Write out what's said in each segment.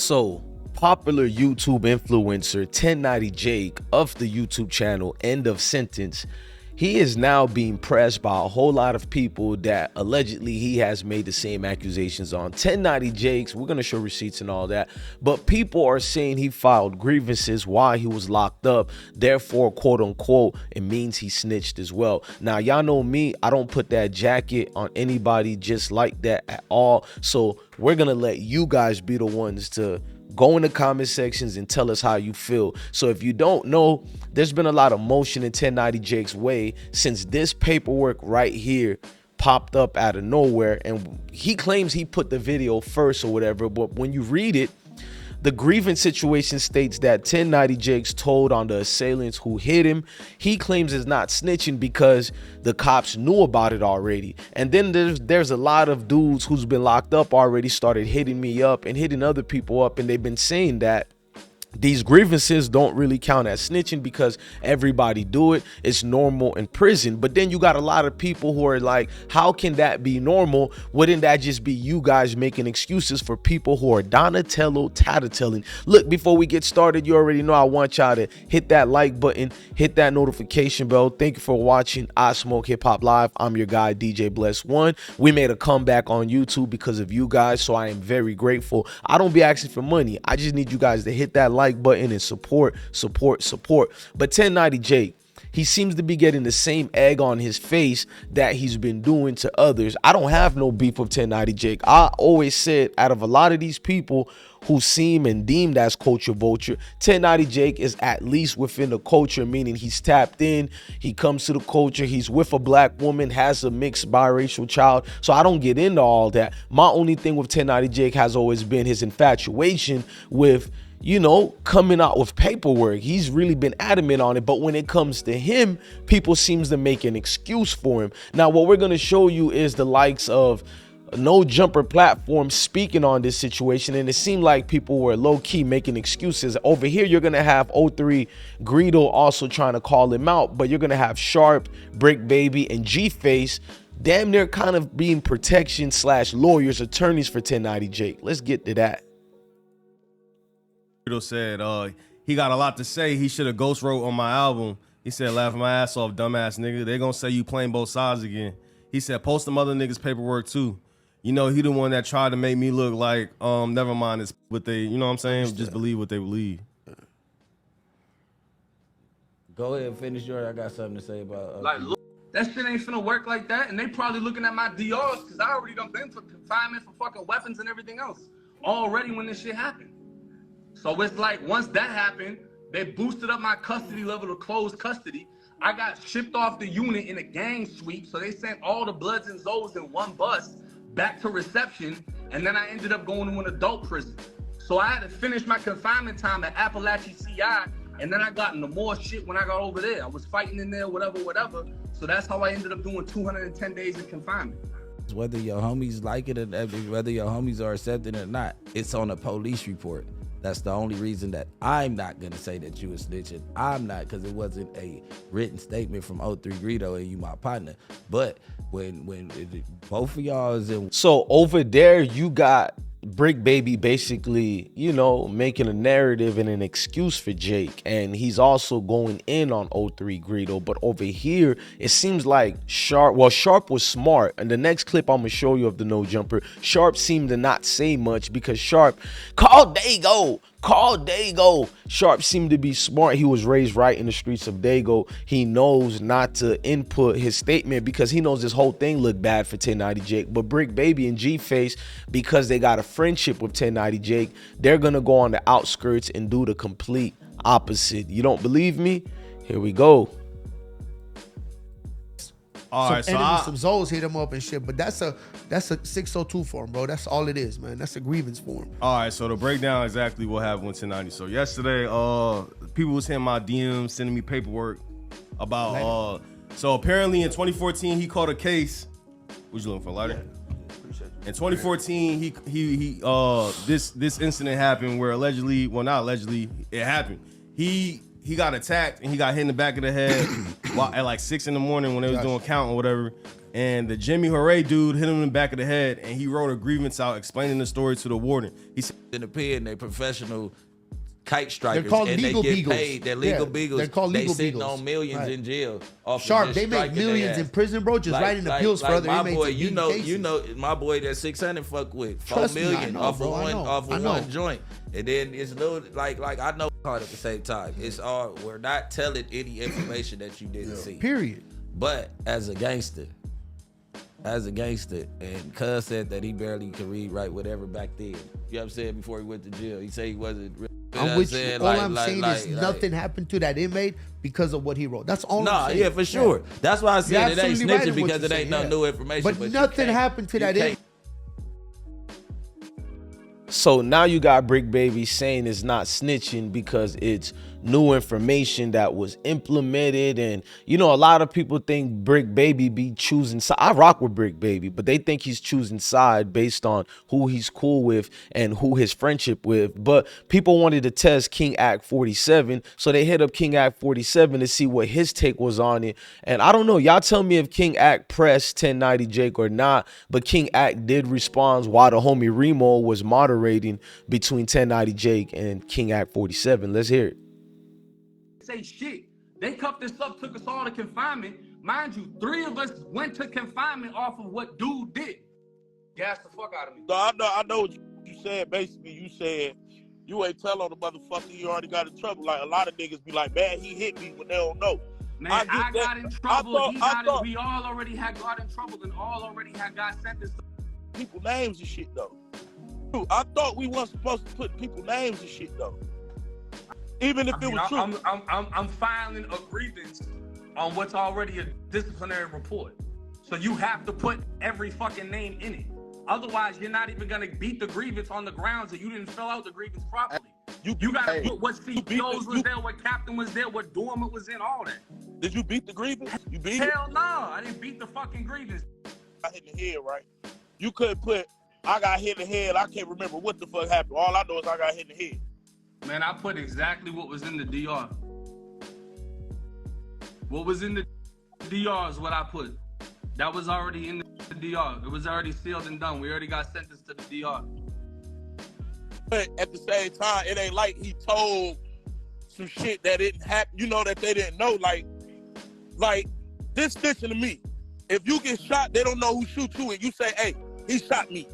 So, popular YouTube influencer 1090 Jake of the YouTube channel End of Sentence, he is now being pressed by a whole lot of people that allegedly he has made the same accusations on. 1090 Jakes, we're going to show receipts and all that, but people are saying he filed grievances while he was locked up. Therefore, quote unquote, it means he snitched as well. Now, y'all know me, I don't put that jacket on anybody just like that at all. So we're going to let you guys be the ones to go in the comment sections and tell us how you feel. So if you don't know, there's been a lot of motion in 1090 Jake's way since this paperwork right here popped up out of nowhere. And he claims he put the video first or whatever, but when you read it, the grievance situation states that 1090 Jakes told on the assailants who hit him. He claims it's not snitching because the cops knew about it already. And then there's a lot of dudes who's been locked up already started hitting me up and hitting other people up, and they've been saying that these grievances don't really count as snitching because everybody do it. It's normal in prison. But then you got a lot of people who are like, how can that be normal? Wouldn't that just be you guys making excuses for people who are Donatello tattletelling? Look, before we get started, you already know I want y'all to hit that like button, hit that notification bell. Thank you for watching I Smoke Hip Hop Live. I'm your guy, DJ Bless One. We made a comeback on YouTube because of you guys, so I am very grateful. I don't be asking for money. I just need you guys to hit that like button and support. But 1090 Jake, he seems to be getting the same egg on his face that he's been doing to others. I don't have no beef with 1090 Jake. I always said, out of a lot of these people who seem and deemed as culture vulture, 1090 Jake is at least within the culture, meaning he's tapped in, he comes to the culture, he's with a black woman, has a mixed biracial child. So I don't get into all that. My only thing with 1090 Jake has always been his infatuation with, you know, coming out with paperwork. He's really been adamant on it, but when it comes to him, people seems to make an excuse for him. Now, what we're going to show you is the likes of No Jumper platform speaking on this situation, and it seemed like people were low-key making excuses. Over here, you're going to have 03 Greedo also trying to call him out, but you're going to have Sharp, Brick Baby, and G-Face damn near kind of being protection / lawyers, attorneys for 1090 Jake. Let's get to that. Said he got a lot to say. He should have ghost wrote on my album. He said, laughing my ass off, dumbass nigga. They gonna say you playing both sides again. He said, post them other niggas paperwork too. You know, he the one that tried to make me look like, never mind, it's what they, you know what I'm saying? Just believe what they believe. Go ahead and finish yours. I got something to say about like, look, that shit ain't finna work like that, and they probably looking at my DRs because I already done been for confinement for fucking weapons and everything else already when this shit happened. So it's like, once that happened, they boosted up my custody level to closed custody. I got shipped off the unit in a gang sweep. So they sent all the Bloods and Zoes in one bus back to reception. And then I ended up going to an adult prison. So I had to finish my confinement time at Appalachia CI. And then I got into more shit when I got over there. I was fighting in there, whatever. So that's how I ended up doing 210 days in confinement. whether your homies like it or whether your homies are accepting it or not. It's on a police report. That's the only reason that I'm not going to say that you was snitching. I'm not, because it wasn't a written statement from 03 Greedo and you my partner. But when both of y'all is in. So over there, you got Brick Baby basically, you know, making a narrative and an excuse for Jake. And he's also going in on 03 Greedo. But over here, it seems like Sharp was smart. And the next clip I'm going to show you of the No Jumper, Sharp seemed to not say much because Sharp, call Dago. Sharp seemed to be smart. He was raised right in the streets of Dago. He knows not to input his statement because he knows this whole thing looked bad for 1090 Jake. But Brick Baby and G-Face, because they got a friendship with 1090 Jake, they're going to go on the outskirts and do the complete opposite. You don't believe me? Here we go. All right, some Zoes hit him up and shit, but that's a 602 form, bro. That's all it is, man. That's a grievance form. All right, so to break down exactly what happened with 1090. So yesterday, people was hitting my DMs, sending me paperwork about so apparently in 2014 he caught a case. What you looking for, lighter? Yeah. In 2014, this incident happened where allegedly, well, not allegedly, it happened. He got attacked and he got hit in the back of the head at like 6 in the morning when they was doing count or whatever. and the Jimmy Hooray dude hit him in the back of the head, and he wrote a grievance out explaining the story to the warden. He said In the pen, they professional kite strikers, called and legal they get beagles. paid. They're legal Yeah, beagles. they're called they legal sitting beagles. on millions Right. in jail. Off of Sharp, just they make striking their millions ass. in prison, bro, just writing appeals for other my inmates. boy, and you beating know, cases. my boy that 600 fuck with 4 Trust me, I million know, off bro, of I one know, off I of know. one joint, and then it's no like I know caught at the same time. It's all we're not telling any information that you didn't see. Period. But as a gangster, and Cuz said that he barely could read, write, whatever back then. You know what I'm saying? Before he went to jail, he said he wasn't. You know I'm what with saying? you. All I'm saying is nothing happened to that inmate because of what he wrote. That's all I'm saying. Yeah, for sure. Yeah. That's why I You're said it ain't absolutely right snitching in what because you're it ain't saying, no yeah. new information. But you nothing can't- happened to you that can't- inmate. So now you got Brick Baby saying it's not snitching because it's new information that was implemented. And you know, a lot of people think Brick Baby be choosing side. I rock with Brick Baby, but they think he's choosing side based on who he's cool with and who his friendship with. But people wanted to test King Act 47, so they hit up King Act 47 to see what his take was on it. And I don't know, y'all tell me if King Act pressed 1090 Jake or not, but King Act did respond while the homie Remo was moderating between 1090 Jake and King Act 47. Let's hear it. Say shit. They cuffed us up, took us all to confinement. Mind you, 3 of us went to confinement off of what dude did. Gas the fuck out of me. So I know what you said. Basically, you said you ain't tell on the motherfucker you already got in trouble. Like a lot of niggas be like, man, he hit me when they don't know. Man, I I get got that. in trouble. I thought We all already had got in trouble and all already had got sentenced. people names and shit though. Dude, I thought we weren't supposed to put people names and shit though. Even if it was true. I'm filing a grievance on what's already a disciplinary report. So you have to put every fucking name in it. Otherwise, you're not even gonna beat the grievance on the grounds that you didn't fill out the grievance properly. You gotta put what CPOs was there, what captain was there, what dorm it was in, all that. Did you beat the grievance? You beat it? Hell no, I didn't beat the fucking grievance. I hit in the head, right? You couldn't put I got hit in the head. I can't remember what the fuck happened. All I know is I got hit in the head. Man, I put exactly what was in the DR. What was in the DR is what I put. That was already in the DR. It was already sealed and done. We already got sentenced to the DR. But at the same time, it ain't like he told some shit that didn't happen, you know, that they didn't know. Like this snitching to me. If you get shot, they don't know who shoot you, and you say, hey, he shot me.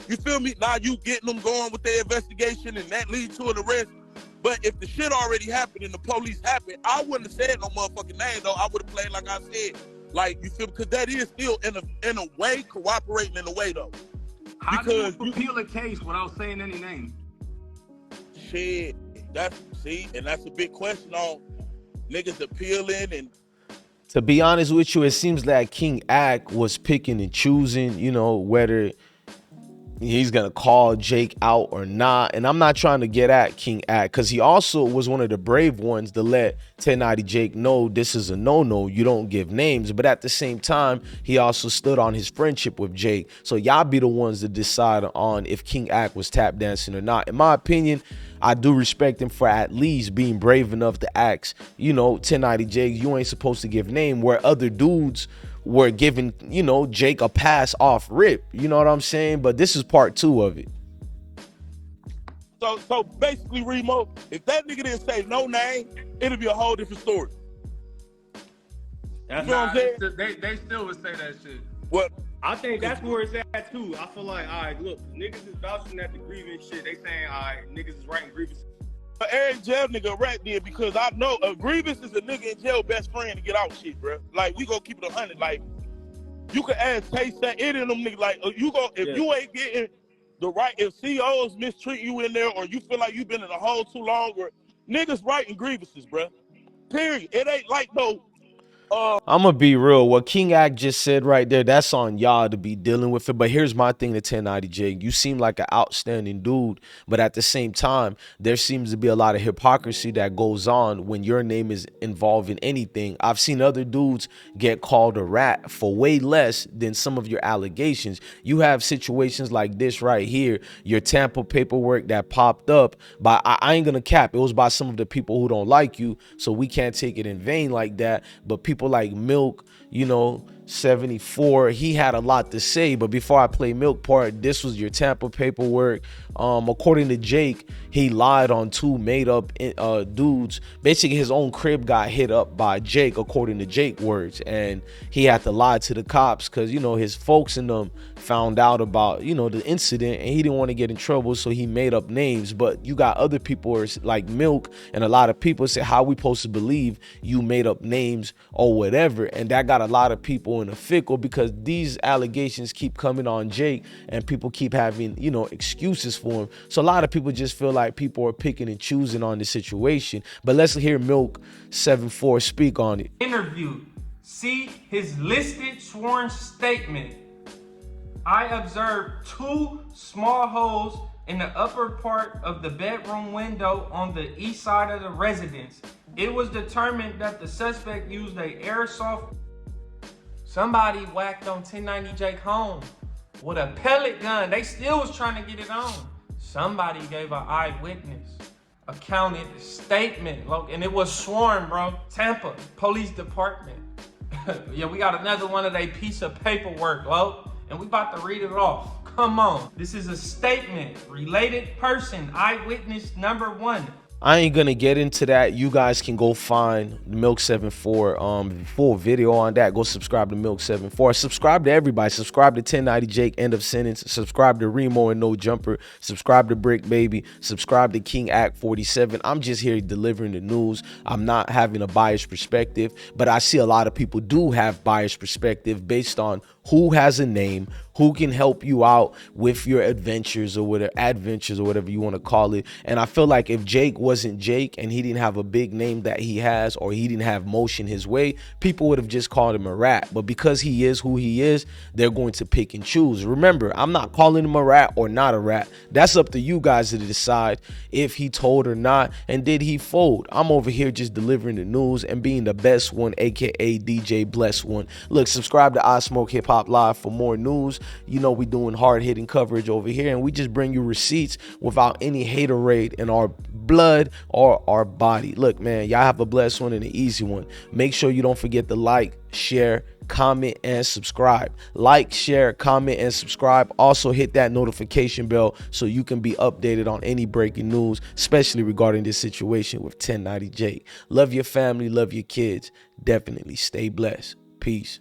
You feel me? Now you getting them going with their investigation, and that leads to an arrest. But if the shit already happened and the police happened, I wouldn't have said no motherfucking name, though. I would have played like I said. Like, you feel me? Because that is still, in a way, cooperating in a way, though. How do you appeal a case without saying any name? Shit, that's a big question on niggas appealing. And To be honest with you, it seems like King Ack was picking and choosing, you know, whether he's gonna call Jake out or not. And I'm not trying to get at King Ack, because he also was one of the brave ones to let 1090 Jake know this is a no-no, you don't give names. But at the same time, he also stood on his friendship with Jake. So y'all be the ones to decide on if King Ack was tap dancing or not. In my opinion, I do respect him for at least being brave enough to ask, you know, 1090 Jake, you ain't supposed to give name, where other dudes were giving, you know, Jake a pass off rip. You know what I'm saying? But this is part 2 of it. so basically, Remo, if that nigga didn't say no name, it'll be a whole different story. That's You know what I'm saying? They still would say that shit. What? I think that's where it's at too. I feel like, all right, look, niggas is vouching at the grievance shit. They saying, all right, niggas is writing grievances. Every jail nigga rat did, because I know a grievance is a nigga in jail best friend to get out shit, bro. Like, we gonna keep it 100. Like, you can ask Taste that any of them niggas. Like, you ain't getting the right, if COs mistreat you in there, or you feel like you been in a hole too long, or niggas writing grievances, bro. Period. It ain't like no. I'm gonna be real. What King Ack just said right there, that's on y'all to be dealing with it. But here's my thing to 1090 Jake. You seem like an outstanding dude, but at the same time, there seems to be a lot of hypocrisy that goes on when your name is involved in anything. I've seen other dudes get called a rat for way less than some of your allegations. You have situations like this right here, your Tampa paperwork that popped up by, I ain't gonna cap, it was by some of the people who don't like you, so we can't take it in vain like that. But people like Milk, you know, 74, he had a lot to say. But before I play Milk part, this was your Tampa Paperwork. According to Jake, he lied on 2 made up dudes. Basically, his own crib got hit up by Jake, according to Jake words, and he had to lie to the cops because, you know, his folks and them found out about, you know, the incident, and he didn't want to get in trouble, so he made up names. But you got other people like Milk and a lot of people say, how we supposed to believe you made up names or whatever? And that got a lot of people in a fickle because these allegations keep coming on Jake and people keep having, you know, excuses for him. So a lot of people just feel like people are picking and choosing on the situation. But let's hear Milk 74 speak on it. Interview. See his listed sworn statement. I observed 2 small holes in the upper part of the bedroom window on the east side of the residence. It was determined that the suspect used a airsoft. Somebody whacked on 1090 Jake home with a pellet gun. They still was trying to get it on. Somebody gave an eyewitness accounted statement, and it was sworn, bro. Tampa Police Department. Yeah, we got another one of they piece of paperwork, Lo, and we about to read it off. Come on. This is a statement. Related person, eyewitness number 1. I ain't gonna get into that. You guys can go find Milk 74 full video on that. Go subscribe to Milk 74. Subscribe to everybody. Subscribe to 1090 Jake, End of Sentence. Subscribe to Remo and No Jumper. Subscribe to Brick Baby. Subscribe to King Act 47. I'm just here delivering the news. I'm not having a biased perspective, but I see a lot of people do have biased perspective based on who has a name, who can help you out with your adventures or whatever you want to call it. And I feel like if Jake wasn't Jake and he didn't have a big name that he has, or he didn't have motion his way, people would have just called him a rat. But because he is who he is, they're going to pick and choose. Remember, I'm not calling him a rat or not a rat. That's up to you guys to decide if he told or not, and did he fold. I'm over here just delivering the news and being the best one, aka DJ Bless One. Look, subscribe to I Smoke Hip Hop Live for more news. You know we doing hard-hitting coverage over here, and we just bring you receipts without any haterade in our blood or our body. Look, man, y'all have a blessed one and an easy one. Make sure you don't forget to like, share, comment, and subscribe. Like, share, comment, and subscribe. Also hit that notification bell so you can be updated on any breaking news, especially regarding this situation with 1090 Jake. Love your family, love your kids. Definitely stay blessed. Peace.